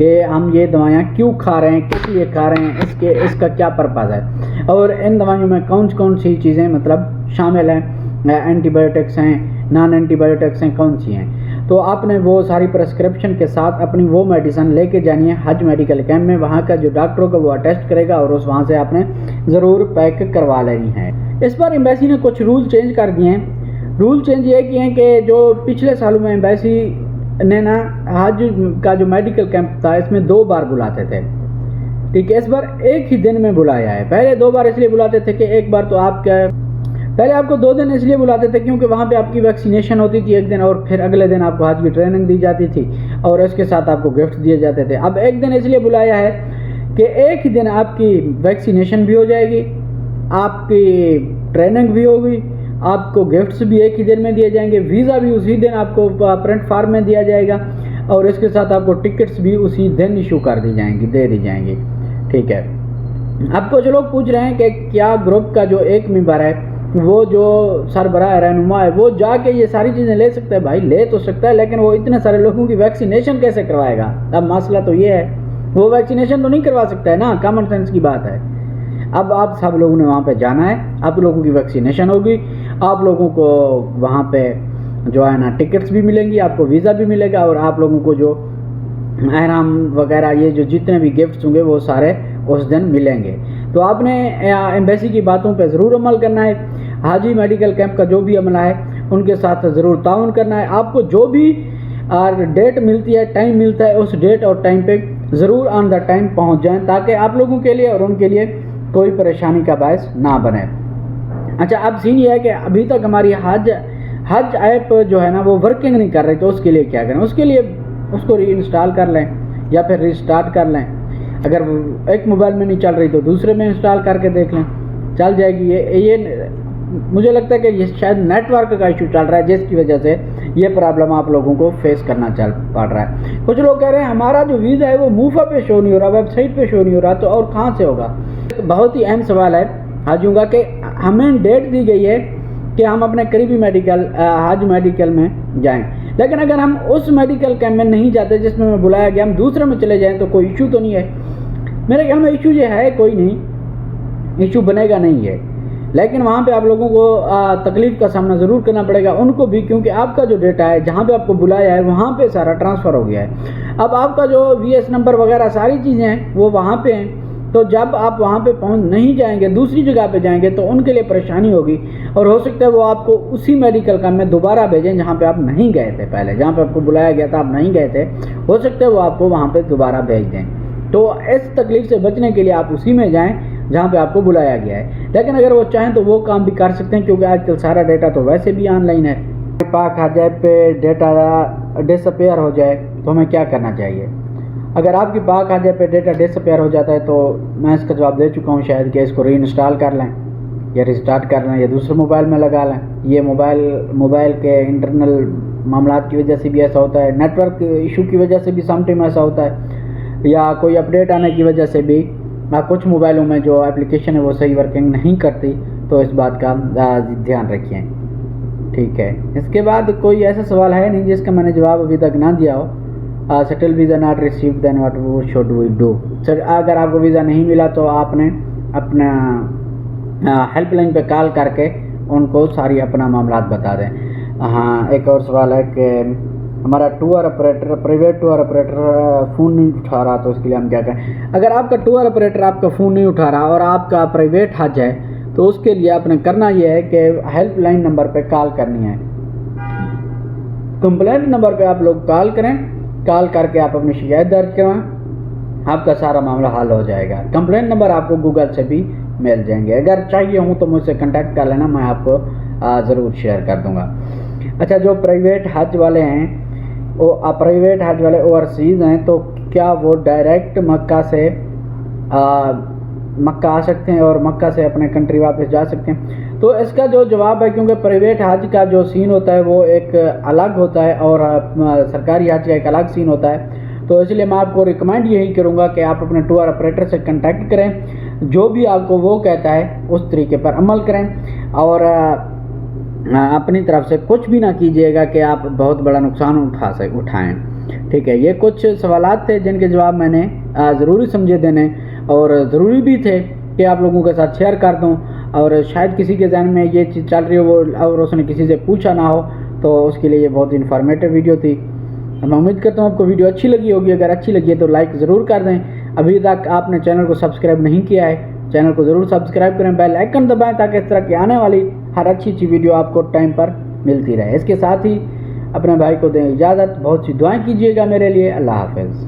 کہ ہم یہ دوائیاں کیوں کھا رہے ہیں, کس لیے کھا رہے ہیں, اس کا کیا پرپز ہے, اور ان دوائیوں میں کون سی چیزیں مطلب شامل ہیں, اینٹی بایوٹکس ہیں, نان اینٹی بایوٹکس ہیں, کون سی ہیں. تو آپ نے وہ ساری پرسکرپشن کے ساتھ اپنی وہ میڈیسن لے کے جانی ہے حج میڈیکل کیمپ میں. وہاں کا جو ڈاکٹر ہوگا وہ اٹیسٹ کرے گا اور وہاں سے آپ نے ضرور پیک کروا لینی ہے. اس بار ایمبیسی نے کچھ رول چینج کر دیے ہیں. رول چینج یہ کیے ہیں کہ جو پچھلے سالوں میں ایمبیسی نے نا حج کا جو میڈیکل کیمپ تھا اس میں 2 بار بلاتے تھے, ٹھیک ہے. اس بار ایک ہی دن میں بلایا ہے. پہلے 2 بار اس لیے بلاتے تھے کہ ایک بار تو پہلے آپ کو 2 دن اس لیے بلاتے تھے کیونکہ وہاں پہ آپ کی ویکسینیشن ہوتی تھی ایک دن, اور پھر اگلے دن آپ کو حج کی ٹریننگ دی جاتی تھی اور اس کے ساتھ آپ کو گفٹ دیے جاتے تھے. اب ایک دن اس لیے بلایا ہے کہ ایک ہی دن آپ کی ویکسینیشن بھی ہو جائے گی, آپ کی ٹریننگ بھی ہوگی, آپ کو گفٹس بھی ایک ہی دن میں دیے جائیں گے, ویزا بھی اسی دن آپ کو پرنٹ فارم میں دیا جائے گا, اور اس کے ساتھ آپ کو ٹکٹس بھی اسی دن ایشو دے دی جائیں گی, ٹھیک ہے. اب کچھ لوگ پوچھ رہے ہیں کہ کیا گروپ کا جو ایک ممبر ہے وہ جو سربراہ رہنما ہے وہ جا کے یہ ساری چیزیں لے سکتا ہے؟ بھائی لے تو سکتا ہے, لیکن وہ اتنے سارے لوگوں کی ویکسینیشن کیسے کروائے گا؟ اب مسئلہ تو یہ ہے, وہ ویکسینیشن تو نہیں کروا سکتا ہے نا, کامن سینس کی بات ہے. اب آپ سب لوگوں نے وہاں پہ جانا ہے, آپ لوگوں کی ویکسینیشن ہوگی, آپ لوگوں کو وہاں پہ جو ہے نا ٹکٹس بھی ملیں گی, آپ کو ویزا بھی ملے گا, اور آپ لوگوں کو جو احرام وغیرہ یہ جو جتنے بھی گفٹس ہوں گے وہ سارے اس دن ملیں گے. تو آپ نے ایمبیسی کی باتوں پہ ضرور عمل کرنا ہے. حاجی میڈیکل کیمپ کا جو بھی عملہ ہے ان کے ساتھ ضرور تعاون کرنا ہے. آپ کو جو بھی ڈیٹ ملتی ہے, ٹائم ملتا ہے, اس ڈیٹ اور ٹائم پہ ضرور آن دا ٹائم پہنچ جائیں تاکہ آپ لوگوں کے لیے اور ان کے لیے کوئی پریشانی کا باعث نہ بنے. اچھا, اب سین یہ ہے کہ ابھی تک ہماری حج ایپ جو ہے نا وہ ورکنگ نہیں کر رہی, تو اس کے لیے کیا کریں؟ اس کے لیے اس کو ری انسٹال کر لیں یا پھر ری اسٹارٹ کر لیں. اگر ایک موبائل میں نہیں چل رہی تو دوسرے میں انسٹال کر کے دیکھ لیں, چل جائے گی. یہ مجھے لگتا ہے کہ یہ شاید نیٹ ورک کا ایشو چل رہا ہے جس کی وجہ سے یہ پرابلم آپ لوگوں کو فیس کرنا پڑ رہا ہے. کچھ لوگ کہہ رہے ہیں ہمارا جو ویزا ہے وہ موفا پہ شو نہیں ہو رہا, ویب سائٹ پہ شو نہیں ہو رہا, تو اور کہاں سے ہوگا؟ بہت ہی اہم سوال ہے حاجیوں کا کہ ہمیں ڈیٹ دی گئی ہے کہ ہم اپنے قریبی حج میڈیکل میں جائیں, لیکن اگر ہم اس میڈیکل کیمپ میں نہیں جاتے جس میں ہمیں بلایا گیا, ہم دوسرے میں چلے جائیں تو کوئی ایشو تو نہیں ہے. میرے خیال میں ایشو یہ ہے کوئی نہیں, ایشو بنے گا نہیں ہے, لیکن وہاں پہ آپ لوگوں کو تکلیف کا سامنا ضرور کرنا پڑے گا ان کو بھی, کیونکہ آپ کا جو ڈیٹا ہے جہاں پہ آپ کو بلایا ہے وہاں پہ سارا ٹرانسفر ہو گیا ہے. اب آپ کا جو وی ایس نمبر وغیرہ ساری چیزیں ہیں وہ وہاں پہ ہیں, تو جب آپ وہاں پہ پہنچ نہیں جائیں گے, دوسری جگہ پہ جائیں گے, تو ان کے لیے پریشانی ہوگی, اور ہو سکتا ہے وہ آپ کو اسی میڈیکل کیمپ میں دوبارہ بھیجیں جہاں پہ آپ نہیں گئے تھے پہلے, جہاں پہ آپ کو بلایا گیا تھا آپ نہیں گئے تھے, ہو سکتا ہے وہ آپ کو وہاں پہ دوبارہ بھیج دیں. تو اس تکلیف سے بچنے کے لیے آپ اسی میں جائیں جہاں پہ آپ کو بلایا گیا ہے. لیکن اگر وہ چاہیں تو وہ کام بھی کر سکتے ہیں, کیونکہ آج کل سارا ڈیٹا تو ویسے بھی آن لائن ہے. پاک حج ایپ پہ ڈیٹا ڈس اپیئر ہو جائے تو ہمیں کیا کرنا چاہیے؟ اگر آپ کی پاک حج ایپ پہ ڈیٹا ڈس اپیئر ہو جاتا ہے تو میں اس کا جواب دے چکا ہوں شاید, کہ اس کو ری انسٹال کر لیں یا ریسٹارٹ کر لیں یا دوسرے موبائل میں لگا لیں. یہ موبائل کے انٹرنل معاملات کی وجہ سے بھی ایسا ہوتا ہے, نیٹ ورک ایشو کی وجہ سے بھی سم ٹائم ایسا ہوتا ہے, یا کوئی اپڈیٹ آنے کی وجہ سے بھی کچھ موبائلوں میں جو اپلیکیشن ہے وہ صحیح ورکنگ نہیں کرتی. تو اس بات کا دھیان رکھیں, ٹھیک ہے. اس کے بعد کوئی ایسا سوال ہے نہیں جس کا میں نے جواب ابھی تک نہ دیا ہو. Still visa not received then what should we do. Sir, اگر آپ کو ویزا نہیں ملا تو آپ نے اپنا ہیلپ لائن پہ کال کر کے ان کو ساری اپنا معاملات بتا دیں. ہاں, ایک اور سوال ہے کہ ہمارا پرائیویٹ ٹور آپریٹر فون نہیں اٹھا رہا, تو اس کے لیے ہم کیا کریں؟ اگر آپ کا ٹور آپریٹر آپ کا فون نہیں اٹھا رہا اور آپ کا پرائیویٹ حج ہے تو اس کے لیے آپ نے کرنا یہ ہے کہ ہیلپ لائن نمبر پہ کال کرنی ہے. کمپلینٹ نمبر پہ آپ لوگ کال کریں, کال کر کے آپ اپنی شکایت درج کروائیں, آپ کا سارا معاملہ حل ہو جائے گا. کمپلینٹ نمبر آپ کو گوگل سے بھی مل جائیں گے. اگر چاہیے ہوں تو مجھ سے کنٹیکٹ کر لینا, میں آپ کو ضرور شیئر کر دوں گا. اچھا, جو پرائیویٹ حج والے ہیں پرائیویٹ حج والے اوورسیز ہیں, تو کیا وہ ڈائریکٹ مکہ آ سکتے ہیں اور مکہ سے اپنے کنٹری واپس جا سکتے ہیں؟ تو اس کا جو جواب ہے, کیونکہ پرائیویٹ حج کا جو سین ہوتا ہے وہ ایک الگ ہوتا ہے اور سرکاری حج کا ایک الگ سین ہوتا ہے. تو اس لیے میں آپ کو ریکمینڈ یہی کروں گا کہ آپ اپنے ٹور آپریٹر سے کنٹیکٹ کریں, جو بھی آپ کو وہ کہتا ہے اس طریقے پر عمل کریں, اور اپنی طرف سے کچھ بھی نہ کیجیے گا کہ آپ بہت بڑا نقصان اٹھائیں. ٹھیک ہے، یہ کچھ سوالات تھے جن کے جواب میں نے ضروری سمجھے دینے اور ضروری بھی تھے کہ آپ لوگوں کے ساتھ شیئر کر دوں، اور شاید کسی کے ذہن میں یہ چیز چل رہی ہو وہ اور اس نے کسی سے پوچھا نہ ہو، تو اس کے لیے یہ بہت انفارمیٹیو ویڈیو تھی۔ میں امید کرتا ہوں آپ کو ویڈیو اچھی لگی ہوگی، اگر اچھی لگی ہے تو لائک ضرور کر دیں۔ ابھی تک آپ نے چینل کو سبسکرائب نہیں کیا ہے، چینل کو ضرور سبسکرائب کریں، بیل آئیکن دبائیں تاکہ اس طرح کی آنے والی ہر اچھی ویڈیو آپ کو ٹائم پر ملتی رہے۔ اس کے ساتھ ہی اپنے بھائی کو دیں اجازت، بہت سی دعائیں کیجیے گا میرے لیے۔ اللہ حافظ۔